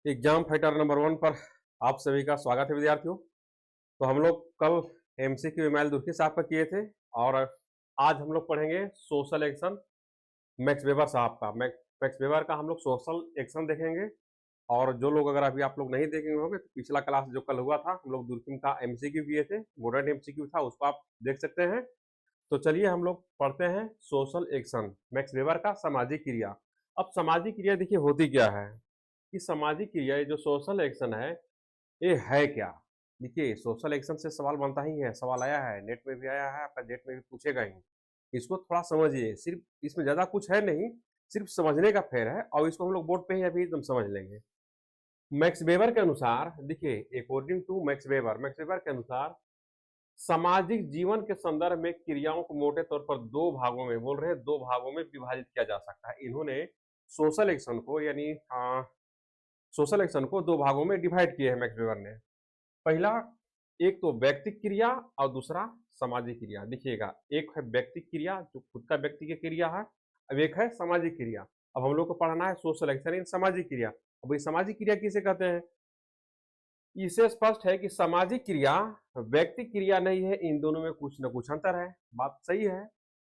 Exam fighter number 1 पर आप सभी का स्वागत है विद्यार्थियों। तो हम लोग कल एमसीक्यू एमआईएल दुर्की साहब का किए थे और आज हम लोग पढ़ेंगे सोशल एक्शन मैक्स वेबर साहब का। मैक्स वेबर का हम लोग सोशल एक्शन देखेंगे। और जो लोग अगर अभी आप लोग नहीं देखे होंगे तो पिछला क्लास जो कल हुआ था हम लोग दुर्कीम का एमसीक्यू किए थे, मॉडर्न एमसीक्यू था, उसको आप देख सकते हैं। तो चलिए हम लोग पढ़ते हैं सोशल एक्शन मैक्स वेबर का सामाजिक क्रिया। अब सामाजिक क्रिया देखिए होती क्या है कि सामाजिक क्रिया ये जो सोशल एक्शन ये है क्या। देखिए सोशल एक्शन से सवाल बनता ही है, सवाल आया है, नेट में भी आया है, आपका नेट में भी पूछेगा ही। इसको थोड़ा समझिए, सिर्फ इसमें ज्यादा कुछ है नहीं, सिर्फ समझने का फेर है और इसको हम लोग बोर्ड पे ही अभी एकदम समझ लेंगे। मैक्स वेबर के अनुसार देखिए, अकॉर्डिंग टू मैक्स वेबर के अनुसार सामाजिक जीवन के संदर्भ में क्रियाओं को मोटे तौर पर दो भागों में बोल रहे हैं, दो भागों में विभाजित किया जा सकता है। इन्होंने सोशल एक्शन को यानी सोशल एक्शन को दो भागों में डिवाइड किए हैं मैक्स वेबर ने। पहला, एक तो व्यक्तिक क्रिया और दूसरा सामाजिक क्रिया। देखिएगा, एक है व्यक्तिक क्रिया जो खुद का व्यक्ति की क्रिया है, अब एक है सामाजिक क्रिया। अब हम लोग को पढ़ना है सोशल एक्शन इन सामाजिक क्रिया। अब ये सामाजिक क्रिया किसे कहते हैं? इससे स्पष्ट है कि सामाजिक क्रिया व्यक्तिक क्रिया नहीं है, इन दोनों में कुछ न कुछ अंतर है। बात सही है,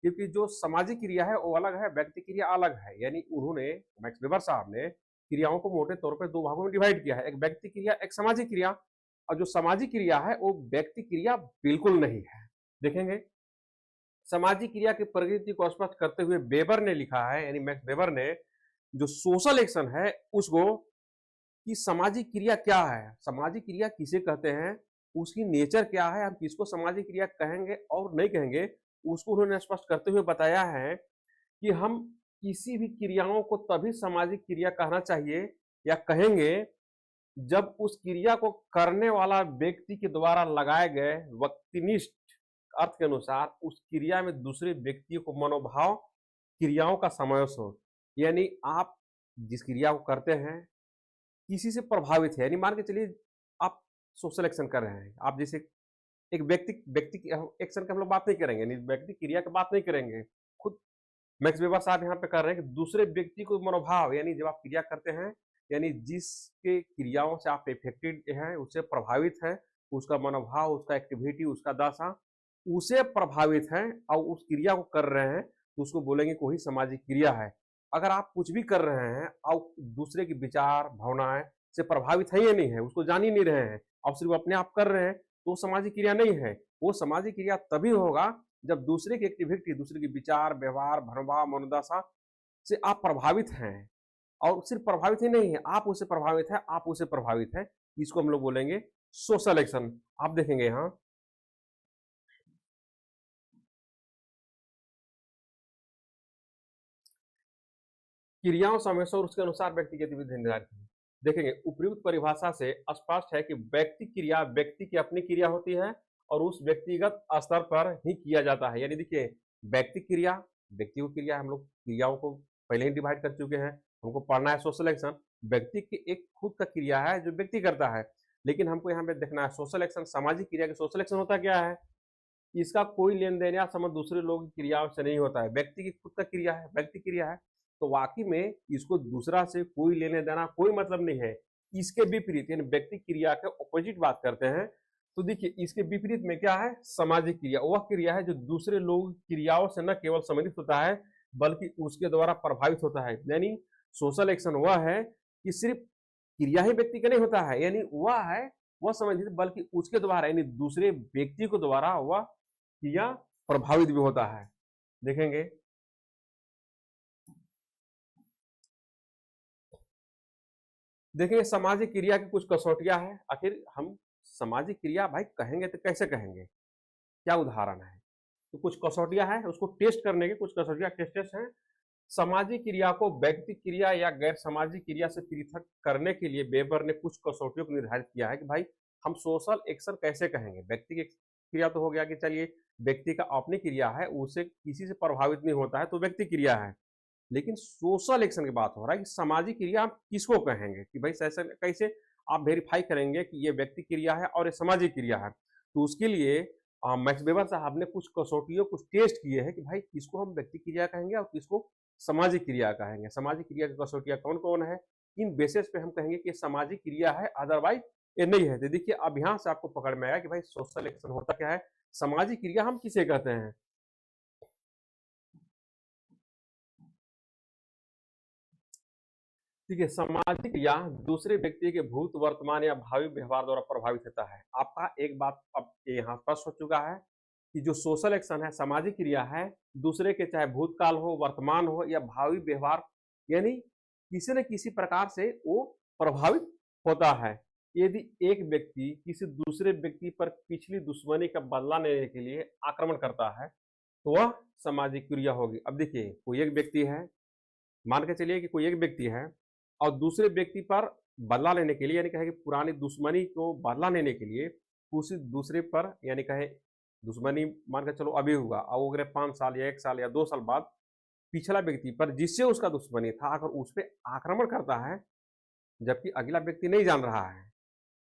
क्योंकि जो सामाजिक क्रिया है वो अलग है, व्यक्तिक क्रिया अलग है। यानी उन्होंने मैक्स वेबर साहब ने क्रियाओं को मोटे तौर पर दो भागों में डिवाइड किया है, एक व्यक्ति क्रिया एक सामाजिक क्रिया। और जो सामाजिक क्रिया है वो व्यक्ति क्रिया बिल्कुल नहीं है। देखेंगे, सामाजिक क्रिया की प्रकृति को स्पष्ट करते हुए वेबर ने लिखा है, यानी मैक्स वेबर ने जो सोशल एक्शन है उसको कि सामाजिक क्रिया क्या है, सामाजिक क्रिया किसे कहते हैं, उसकी नेचर क्या है, हम किसको सामाजिक क्रिया कहेंगे और नहीं कहेंगे, उसको उन्होंने स्पष्ट करते हुए बताया है कि हम किसी भी क्रियाओं को तभी सामाजिक क्रिया कहना चाहिए या कहेंगे जब उस क्रिया को करने वाला व्यक्ति के द्वारा लगाए गए व्यक्तिनिष्ठ अर्थ के अनुसार उस क्रिया में दूसरे व्यक्ति को मनोभाव क्रियाओं का समावेश हो। यानी आप जिस क्रिया को करते हैं किसी से प्रभावित है, यानी मान के चलिए आप सोशल एक्शन कर रहे हैं, आप जैसे एक व्यक्ति व्यक्ति एक्शन की हम लोग बात नहीं करेंगे, यानी व्यक्ति क्रिया की बात नहीं करेंगे। खुद मैक्स वेबर साहब यहाँ पे कर रहे हैं कि दूसरे व्यक्ति को मनोभाव, यानी जब आप क्रिया करते हैं, यानी जिसके क्रियाओं से आप इफेक्टेड हैं, उससे प्रभावित है, उसका मनोभाव, उसका एक्टिविटी, उसका दशा उसे प्रभावित है और उस क्रिया को कर रहे हैं, तो उसको बोलेंगे कोई सामाजिक क्रिया है। अगर आप कुछ भी कर रहे हैं और दूसरे की विचार भावनाएं से प्रभावित है या नहीं है, उसको जान ही नहीं रहे हैं, आप सिर्फ अपने आप कर रहे हैं, तो वो सामाजिक क्रिया नहीं है। वो सामाजिक क्रिया तभी होगा जब दूसरे की एक्टिविटी, दूसरे की विचार व्यवहार मनोभाव मनोदशा से आप प्रभावित हैं। और सिर्फ प्रभावित ही नहीं है, आप उससे प्रभावित है, आप उससे प्रभावित है, इसको हम लोग बोलेंगे सोशल एक्शन। आप देखेंगे यहाँ क्रियाओं समय और उसके अनुसार व्यक्ति की गतिविधि निर्धारित है। देखेंगे, उपयुक्त परिभाषा से स्पष्ट है कि व्यक्ति क्रिया व्यक्ति की अपनी क्रिया होती है और उस व्यक्तिगत स्तर पर ही किया जाता है। यानी देखिए, व्यक्ति क्रिया व्यक्ति को क्रिया, हम लोग क्रियाओं को पहले ही डिवाइड कर चुके हैं, हमको पढ़ना है सोशल एक्शन। व्यक्ति की एक खुद का क्रिया है जो व्यक्ति करता है, लेकिन हमको यहाँ पे देखना है सोशल एक्शन, सामाजिक क्रिया के सोशल एक्शन होता क्या है, इसका कोई लेन देन या संबंध दूसरे लोगों की क्रियाओं से नहीं होता है। व्यक्ति की खुद का क्रिया है, व्यक्ति क्रिया है, तो वाकई में इसको दूसरा से कोई लेने देना कोई मतलब नहीं है। इसके विपरीत यानी व्यक्ति क्रिया के ऑपोजिट बात करते हैं, तो देखिए इसके विपरीत में क्या है, सामाजिक क्रिया। वह क्रिया है जो दूसरे लोगों की क्रियाओं से न केवल संबंधित होता है बल्कि उसके द्वारा प्रभावित होता है। यानी सोशल एक्शन वह है कि सिर्फ क्रिया ही व्यक्ति का नहीं होता है, यानी वह है वह संबंधित बल्कि उसके द्वारा यानी दूसरे व्यक्ति को द्वारा वह क्रिया प्रभावित भी होता है। देखेंगे, देखिए सामाजिक क्रिया की कुछ कसौटियां हैं। आखिर हम सामाजिक क्रिया भाई कहेंगे तो कैसे कहेंगे, क्या उदाहरण है, तो कुछ कसौटियां हैं, उसको टेस्ट करने की कुछ कसौटियां टेस्ट हैं। सामाजिक क्रिया को व्यक्ति क्रिया या गैर सामाजिक क्रिया से पृथक करने के लिए वेबर ने कुछ कसौटियों को निर्धारित किया है कि भाई हम सोशल एक्शन कैसे कहेंगे। व्यक्ति की क्रिया तो हो गया कि चलिए व्यक्ति का अपनी क्रिया है, उसे किसी से प्रभावित नहीं होता है, तो व्यक्ति क्रिया है। लेकिन सोशल एक्शन की बात हो रहा है कि सामाजिक क्रिया आप किसको कहेंगे, कि भाई कैसे आप वेरीफाई करेंगे कि ये व्यक्ति क्रिया है और ये सामाजिक क्रिया है। तो उसके लिए मैक्स वेबर साहब ने कुछ कसौटियों कुछ टेस्ट किए हैं कि भाई किसको हम व्यक्ति क्रिया कहेंगे और किसको सामाजिक क्रिया कहेंगे। सामाजिक क्रिया की कसौटियां कौन कौन है, इन बेसिस पे हम कहेंगे कि ये सामाजिक क्रिया है, अदरवाइज ये नहीं है। तो देखिए अब यहाँ से आपको पकड़ में आएगा कि भाई सोशल एक्शन होता क्या है, सामाजिक क्रिया हम किसे कहते हैं। ठीक है, सामाजिक क्रिया दूसरे व्यक्ति के भूत, वर्तमान या भावी व्यवहार द्वारा प्रभावित होता है। आपका एक बात अब यहाँ स्पष्ट हो चुका है कि जो सोशल एक्शन है, सामाजिक क्रिया है, दूसरे के चाहे भूतकाल हो, वर्तमान हो या भावी व्यवहार, यानी किसी न किसी प्रकार से वो प्रभावित होता है। यदि एक व्यक्ति किसी दूसरे व्यक्ति पर पिछली दुश्मनी का बदला लेने के लिए आक्रमण करता है तो वह सामाजिक क्रिया होगी। अब देखिए कोई एक व्यक्ति है, मान के चलिए कि कोई एक व्यक्ति है और दूसरे व्यक्ति पर बदला लेने के लिए, यानी कहे कि पुरानी दुश्मनी को बदला लेने के लिए उसी दूसरे पर, यानी कहे दुश्मनी मान के चलो अभी हुआ और अगर 5 साल या 1 साल या 2 साल बाद पिछला व्यक्ति पर जिससे उसका दुश्मनी था अगर उस पर आक्रमण करता है, जबकि अगला व्यक्ति नहीं जान रहा है,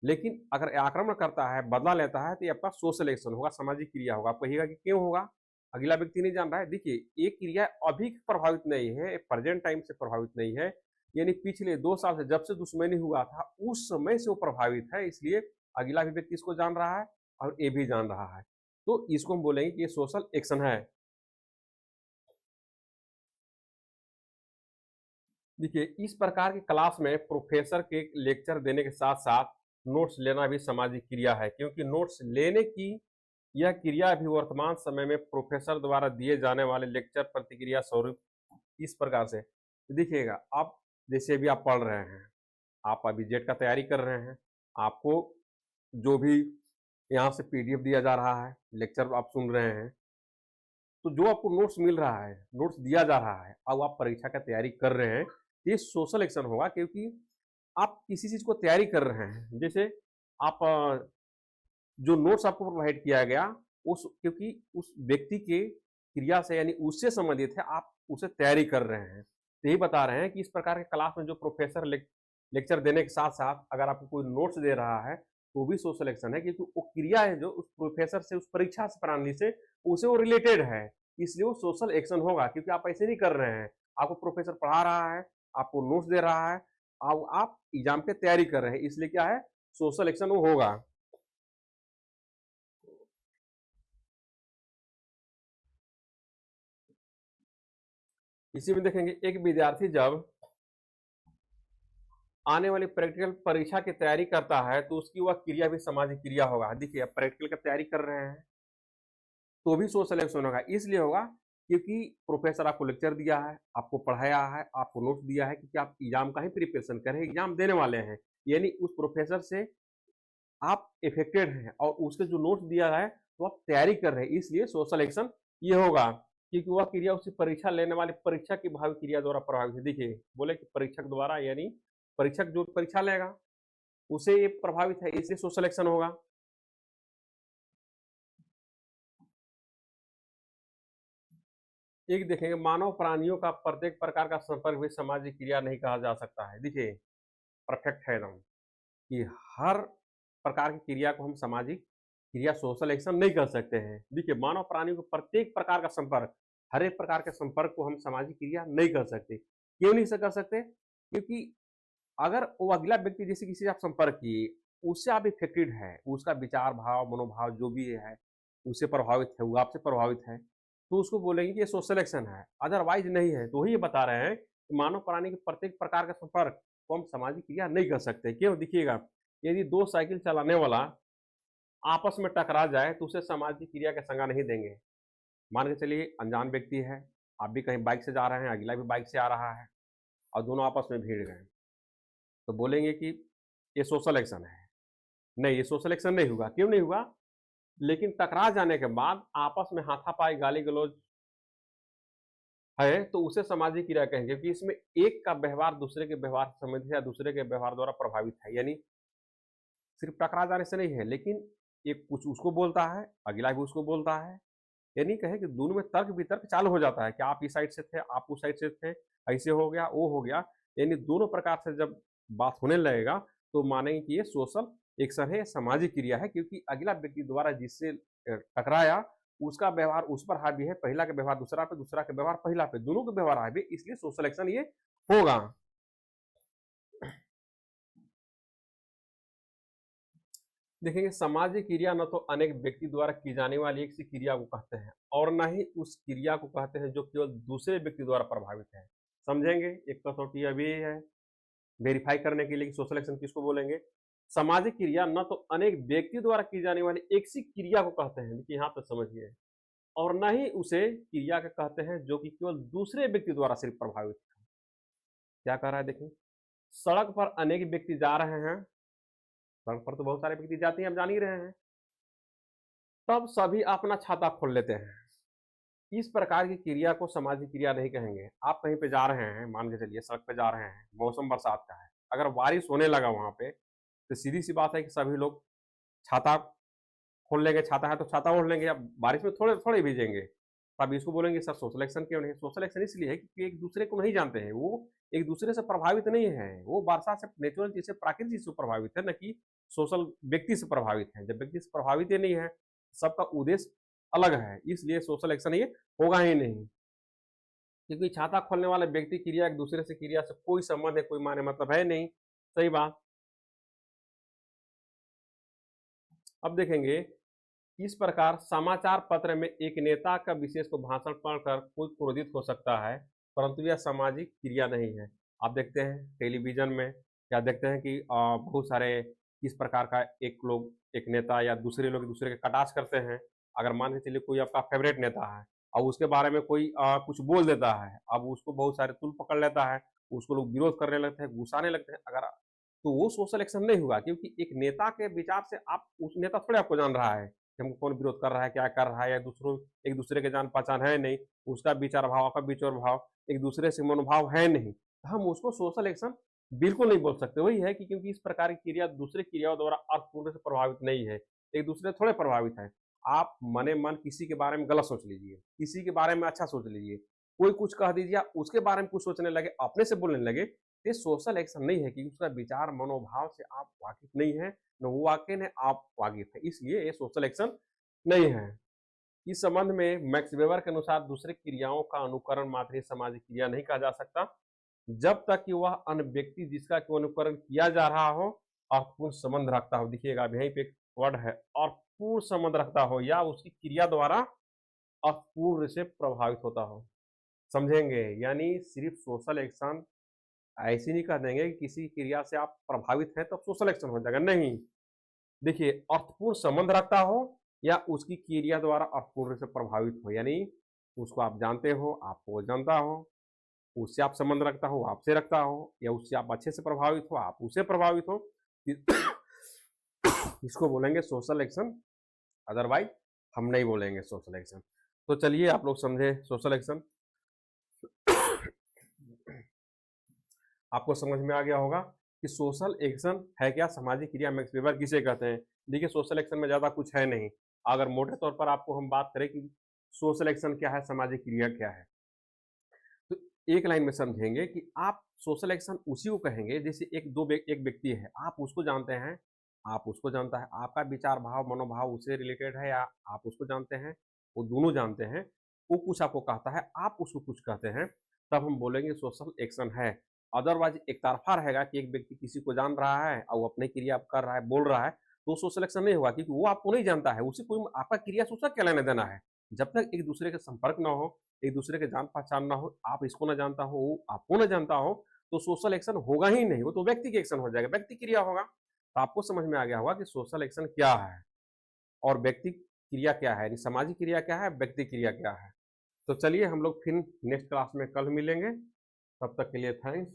लेकिन अगर आक्रमण करता है, बदला लेता है, तो ये आपका सोशल एक्शन होगा, सामाजिक क्रिया होगा। आप कहिएगा कि क्यों होगा, अगला व्यक्ति नहीं जान रहा है। देखिए ये क्रिया अभी प्रभावित नहीं है, प्रेजेंट टाइम से प्रभावित नहीं है, यानी पिछले 2 साल से जब से दुश्मनी हुआ था उस समय से वो प्रभावित है, इसलिए अगला भी व्यक्ति इसको जान रहा है और ये भी जान रहा है, तो इसको हम बोलेंगे कि ये सोशल एक्शन है। देखिए इस प्रकार की क्लास में प्रोफेसर के लेक्चर देने के साथ साथ नोट्स लेना भी सामाजिक क्रिया है, क्योंकि नोट्स लेने की यह क्रिया भी वर्तमान समय में प्रोफेसर द्वारा दिए जाने वाले लेक्चर प्रतिक्रिया स्वरूप इस प्रकार से देखिएगा। आप जैसे भी आप पढ़ रहे हैं, आप अभी जेट का तैयारी कर रहे हैं, आपको जो भी यहाँ से पीडीएफ दिया जा रहा है, लेक्चर आप सुन रहे हैं, तो जो आपको नोट्स मिल रहा है, नोट्स दिया जा रहा है, अब आप परीक्षा का तैयारी कर रहे हैं, ये सोशल एक्शन होगा, क्योंकि आप किसी चीज को तैयारी कर रहे हैं। जैसे आप जो नोट्स आपको प्रोवाइड किया गया उस, क्योंकि उस व्यक्ति के क्रिया से यानी उससे संबंधित है, आप उसे तैयारी कर रहे हैं। तो यही बता रहे हैं कि इस प्रकार के क्लास में जो प्रोफेसर लेक्चर देने के साथ साथ अगर आपको कोई नोट्स दे रहा है तो भी सोशल एक्शन है, क्योंकि वो क्रिया है जो उस प्रोफेसर से, उस परीक्षा से प्रणाली से उसे वो रिलेटेड है, इसलिए वो सोशल एक्शन होगा। क्योंकि आप ऐसे नहीं कर रहे हैं, आपको प्रोफेसर पढ़ा रहा है, आपको नोट्स दे रहा है, आप एग्जाम की तैयारी कर रहे हैं, इसलिए क्या है, सोशल एक्शन वो होगा। इसी में देखेंगे एक विद्यार्थी जब आने वाली प्रैक्टिकल परीक्षा की तैयारी करता है तो उसकी वह क्रिया भी सामाजिक क्रिया होगा। देखिए अब प्रैक्टिकल की तैयारी कर रहे हैं तो भी सोशल एक्शन होगा, इसलिए होगा क्योंकि प्रोफेसर आपको लेक्चर दिया है, आपको पढ़ाया है, आपको नोट्स दिया है, क्योंकि आप एग्जाम का ही प्रिपरेशन करें, एग्जाम देने वाले हैं, यानी उस प्रोफेसर से आप इफेक्टेड हैं और उसके जो नोट्स दिया है तो आप तैयारी कर रहे हैं, इसलिए सोशल एक्शन ये होगा, क्योंकि वह क्रिया उसी परीक्षा लेने वाले परीक्षा की भावी क्रिया द्वारा प्रभावित है। देखिए बोले कि परीक्षक द्वारा, यानी परीक्षक जो परीक्षा लेगा उसे ये प्रभावित है, इसलिए सोशल एक्शन होगा। एक देखेंगे मानव प्राणियों का प्रत्येक प्रकार का संपर्क भी सामाजिक क्रिया नहीं कहा जा सकता है। देखिए परफेक्ट है एकदम कि हर प्रकार की क्रिया को हम सामाजिक क्रिया, सोशल एक्शन नहीं कर सकते हैं। देखिए मानव प्राणियों को प्रत्येक प्रकार का संपर्क, हर एक प्रकार के संपर्क को हम सामाजिक क्रिया नहीं कर सकते। क्यों नहीं कर सकते, क्योंकि अगर वो अगला व्यक्ति जैसे किसी से आप संपर्क किए, उससे आप इफेक्टेड है, उसका विचार भाव मनोभाव जो भी है उससे प्रभावित है, वो आपसे प्रभावित है, तो उसको बोलेंगे कि ये सोशल एक्शन है, अदरवाइज नहीं है। तो वही ये बता रहे हैं कि मानव प्राणी के प्रत्येक प्रकार का संपर्क को हम सामाजिक क्रिया नहीं कर सकते। क्यों, देखिएगा यदि 2 साइकिल चलाने वाला आपस में टकरा जाए तो उसे सामाजिक क्रिया का संज्ञा नहीं देंगे। मान के चलिए अनजान व्यक्ति है, आप भी कहीं बाइक से जा रहे हैं, अगला भी बाइक से आ रहा है और दोनों आपस में भिड़ गए, तो बोलेंगे कि ये सोशल एक्शन है। नहीं, ये सोशल एक्शन नहीं हुआ। क्यों नहीं हुआ, लेकिन टकरा जाने के बाद आपस में हाथापाई गाली गलौज है तो उसे सामाजिक क्रिया कहेंगे, क्योंकि इसमें एक का व्यवहार दूसरे के व्यवहार से संबंधित है या दूसरे के व्यवहार द्वारा प्रभावित है, यानी सिर्फ टकरा जाने से नहीं है, लेकिन एक कुछ उसको बोलता है, अगला भी उसको बोलता है, यानी कहे कि दोनों में तर्क वितर्क चालू हो जाता है कि आप इस साइड से थे, आप उस साइड से थे, ऐसे हो गया, वो हो गया, यानी दोनों प्रकार से जब बात होने लगेगा तो मानेंगे कि ये सोशल एक्शन है, सामाजिक क्रिया है, क्योंकि अगला व्यक्ति द्वारा जिससे टकराया उसका व्यवहार उस पर हावी है, पहला का व्यवहार दूसरा पे, दूसरा का व्यवहार पहला पे, दोनों का व्यवहार हावी, इसलिए सोशल एक्शन ये होगा। देखेंगे सामाजिक क्रिया न तो अनेक व्यक्ति द्वारा की जाने वाली एक सी क्रिया को कहते हैं और न ही उस क्रिया को कहते हैं जो केवल दूसरे व्यक्ति द्वारा प्रभावित है। समझेंगे, एक कसौटी अभी है वेरीफाई करने के लिए कि सोशल एक्शन किसको बोलेंगे। सामाजिक क्रिया न तो अनेक व्यक्ति द्वारा की जाने वाली एक सी क्रिया को कहते हैं, देखिए यहाँ तक समझिए, और न ही उसे क्रिया के कहते हैं जो कि केवल दूसरे व्यक्ति द्वारा सिर्फ प्रभावित है। क्या कह रहा है देखिए, सड़क पर अनेक व्यक्ति जा रहे हैं, सड़क पर तो बहुत सारे व्यक्ति जाते हैं, हम जान ही रहे हैं, तब सभी अपना छाता खोल लेते हैं। इस प्रकार की क्रिया को सामाजिक क्रिया नहीं कहेंगे। आप कहीं पे जा रहे हैं, मान के चलिए सड़क पे जा रहे हैं, मौसम बरसात का है, अगर बारिश होने लगा वहां पे तो सीधी सी बात है कि सभी लोग छाता खोल लेंगे, छाता है तो छाता ओढ़ लेंगे, या बारिश में थोड़े थोड़े भीजेंगे। तब इसको बोलेंगे सर सोशल एक्शन क्यों नहीं? सोशल एक्शन इसलिए है क्योंकि एक दूसरे को नहीं जानते हैं, वो एक दूसरे से प्रभावित नहीं है, वो वर्षा से नेचुरल चीज से प्राकृतिक चीज से प्रभावित है, न कि सोशल व्यक्ति से प्रभावित है। जब व्यक्ति से प्रभावित ही नहीं है, सबका उद्देश्य अलग है, इसलिए सोशल एक्शन ये होगा ही नहीं। क्योंकि छाता खोलने वाले व्यक्ति क्रिया एक दूसरे से क्रिया से कोई संबंध है, कोई माने मतलब है नहीं। सही बात। अब देखेंगे, इस प्रकार समाचार पत्र में एक नेता का विशेष को भाषण पढ़कर कोई क्रोधित हो सकता है, परंतु यह सामाजिक क्रिया नहीं है। आप देखते हैं टेलीविजन में क्या देखते हैं कि बहुत सारे इस प्रकार का एक नेता या दूसरे लोग दूसरे के कटाक्ष करते हैं। अगर मान के चलिए कोई आपका फेवरेट नेता है और उसके बारे में कोई कुछ बोल देता है, अब उसको बहुत सारे तुल पकड़ लेता है, उसको लोग विरोध करने लगते हैं, गुस्साने लगते हैं। अगर तो वो सोशल एक्शन नहीं हुआ, क्योंकि एक नेता के विचार से आप उस नेता थोड़े आपको जान रहा है कि हमको कौन विरोध कर रहा है, क्या कर रहा है, या दूसरों एक दूसरे के जान पहचान है नहीं, उसका विचार भाव आपका विचार भाव एक दूसरे से मनोभाव है नहीं, तो हम उसको सोशल एक्शन बिल्कुल नहीं बोल सकते। वही है कि क्योंकि इस प्रकार की क्रिया दूसरे क्रियाओं द्वारा अर्थपूर्ण से प्रभावित नहीं है, एक दूसरे थोड़े प्रभावित है। आप मने मन किसी के बारे में गलत सोच लीजिए, किसी के बारे में अच्छा सोच लीजिए, कोई कुछ कह दीजिए, उसके बारे में कुछ सोचने लगे, अपने से बोलने लगे, ये सोशल एक्शन नहीं है, कि उसका विचार मनोभाव से आप वाकिफ नहीं है, न वो वाकिफ है, आप वाकिफ है, इसलिए ये सोशल एक्शन नहीं है। इस संबंध में मैक्स वेबर के अनुसार दूसरे क्रियाओं का अनुकरण मात्र ही सामाजिक क्रिया नहीं कहा जा सकता, जब तक कि वह अन्य व्यक्ति जिसका अनुकरण किया जा रहा हो अर्थपूर्ण संबंध रखता हो। देखिएगा यहीं पे एक वर्ड है, अर्थपूर्ण संबंध रखता हो, या उसकी क्रिया द्वारा अर्थपूर्ण से प्रभावित होता हो। समझेंगे, यानी सिर्फ सोशल एक्शन ऐसे नहीं कह देंगे कि किसी क्रिया से आप प्रभावित हैं तो सोशल एक्शन हो जाएगा, नहीं। देखिए, अर्थपूर्ण संबंध रखता हो या उसकी क्रिया द्वारा अर्थपूर्ण से प्रभावित हो, यानी उसको आप जानते हो, आपको वो जानता हो, उससे आप संबंध रखता हो, आपसे रखता हो, या उससे आप अच्छे से प्रभावित हो, आप उससे प्रभावित हो, इसको बोलेंगे सोशल एक्शन, अदरवाइज हम नहीं बोलेंगे सोशल एक्शन। तो चलिए आप लोग समझे सोशल एक्शन। आपको समझ में आ गया होगा कि सोशल एक्शन है क्या, सामाजिक क्रिया मैक्स वेबर किसे कहते हैं। देखिए सोशल एक्शन में ज़्यादा कुछ है नहीं। अगर मोटे तौर पर आपको हम बात करें कि सोशल एक्शन क्या है, सामाजिक क्रिया क्या है, तो एक लाइन में समझेंगे कि आप सोशल एक्शन उसी को कहेंगे जैसे एक व्यक्ति है, आप उसको जानते हैं, आप उसको जानता है, आपका विचार भाव मनोभाव उससे रिलेटेड है, या आप उसको जानते हैं, वो दोनों जानते हैं, वो कुछ आपको कहता है, आप उसको कुछ कहते हैं, तब हम बोलेंगे सोशल एक्शन है। अदरवाइज एक तरफा रहेगा कि एक व्यक्ति किसी को जान रहा है और वो अपनी क्रिया कर रहा है, बोल रहा है, तो सोशल एक्शन नहीं होगा, क्योंकि वो आपको नहीं जानता है, उसे कोई आपका क्रिया से उसका क्या लेना देना है। जब तक एक दूसरे के संपर्क ना हो, एक दूसरे के जान पहचान ना हो, आप इसको ना जानता हो, वो आपको ना जानता हो, तो सोशल एक्शन होगा ही नहीं, वो तो व्यक्ति के एक्शन हो जाएगा, व्यक्ति क्रिया होगा। तो आपको समझ में आ गया होगा कि सोशल एक्शन क्या है और व्यक्ति क्रिया क्या है, सामाजिक क्रिया क्या है, व्यक्ति क्रिया क्या है। तो चलिए हम लोग फिर नेक्स्ट क्लास में कल मिलेंगे, तब तक के लिए थैंक्स।